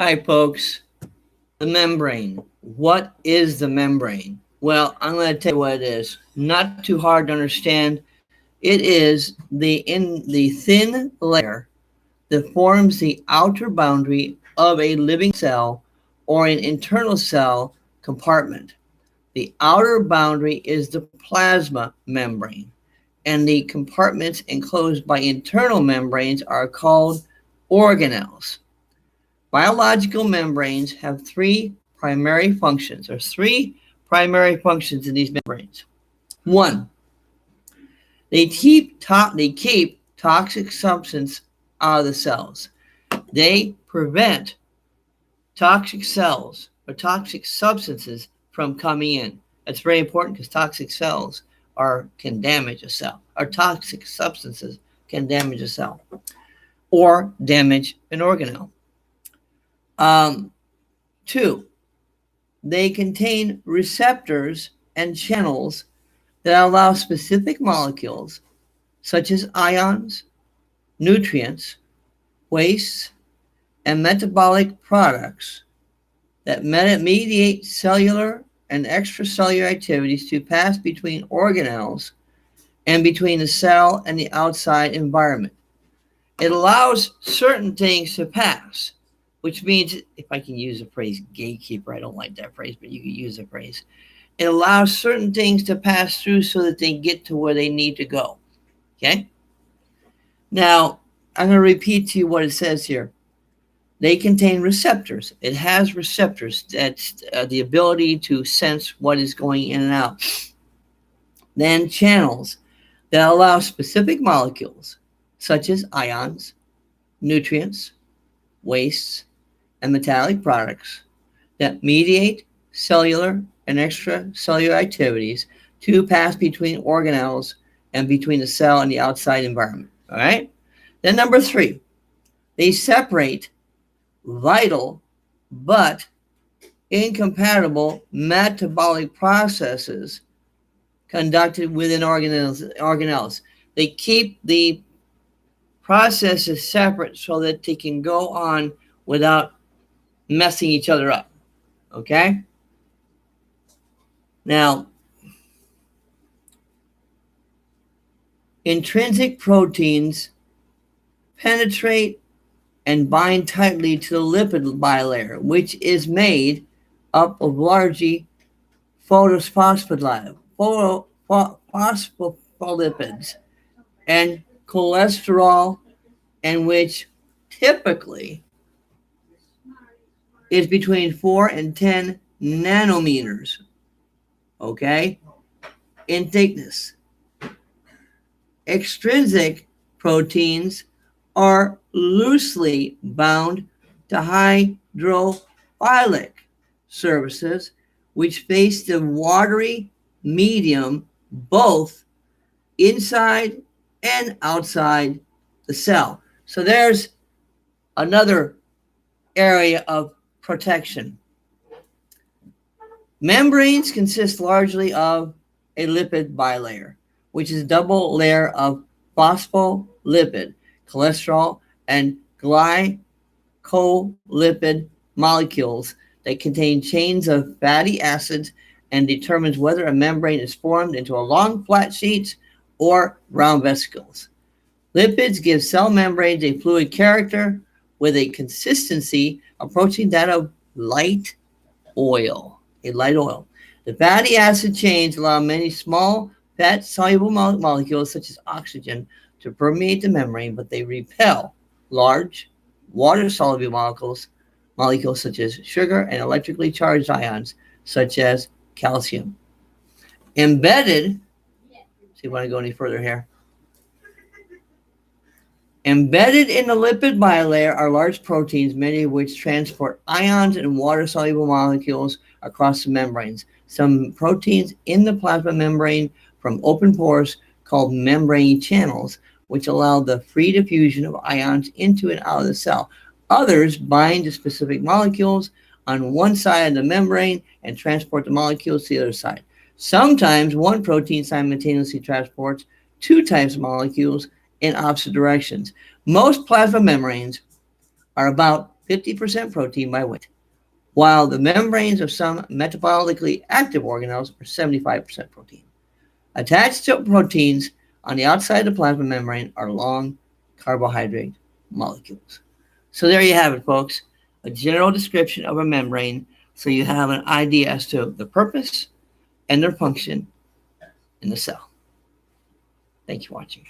Hi, folks. The membrane. What is the membrane? Well, I'm going to tell you what it is. Not too hard to understand. It is the thin layer that forms the outer boundary of a living cell or an internal cell compartment. The outer boundary is the plasma membrane, and the compartments enclosed by internal membranes are called organelles. Biological membranes have three primary functions. There's three primary functions in these membranes. One, they keep toxic substance out of the cells. They prevent toxic cells or toxic substances from coming in. That's very important because toxic cells can damage a cell, or toxic substances can damage a cell or damage an organelle. Two, they contain receptors and channels that allow specific molecules, such as ions, nutrients, wastes, and metabolic products that mediate cellular and extracellular activities to pass between organelles and between the cell and the outside environment. It allows certain things to pass, which means, if I can use the phrase gatekeeper, I don't like that phrase, but you can use the phrase. It allows certain things to pass through so that they get to where they need to go. Okay? Now, I'm going to repeat to you what it says here. They contain receptors. It has receptors. That's the ability to sense what is going in and out. Then channels that allow specific molecules, such as ions, nutrients, wastes, and metallic products that mediate cellular and extracellular activities to pass between organelles and between the cell and the outside environment. All right? Then number three, they separate vital but incompatible metabolic processes conducted within organelles. They keep the processes separate so that they can go on without messing each other up. Okay? Now, intrinsic proteins penetrate and bind tightly to the lipid bilayer, which is made up of largely phospholipids and cholesterol, and which typically is between 4 and 10 nanometers, okay, in thickness. Extrinsic proteins are loosely bound to hydrophilic surfaces, which face the watery medium both inside and outside the cell. So there's another area of protection. Membranes consist largely of a lipid bilayer, which is a double layer of phospholipid, cholesterol, and glycolipid molecules that contain chains of fatty acids and determines whether a membrane is formed into a long flat sheets or round vesicles. Lipids give cell membranes a fluid character with a consistency approaching that of light oil. The fatty acid chains allow many small fat-soluble molecules such as oxygen to permeate the membrane, but they repel large water-soluble molecules such as sugar and electrically charged ions such as calcium. Embedded, see if I want to go any further here. Embedded in the lipid bilayer are large proteins, many of which transport ions and water-soluble molecules across the membranes. Some proteins in the plasma membrane from open pores called membrane channels, which allow the free diffusion of ions into and out of the cell. Others bind to specific molecules on one side of the membrane and transport the molecules to the other side. Sometimes one protein simultaneously transports two types of molecules in opposite directions. Most plasma membranes are about 50% protein by weight, while the membranes of some metabolically active organelles are 75% protein. Attached to proteins on the outside of the plasma membrane are long carbohydrate molecules. So there you have it, folks. A general description of a membrane so you have an idea as to the purpose and their function in the cell. Thanks for watching.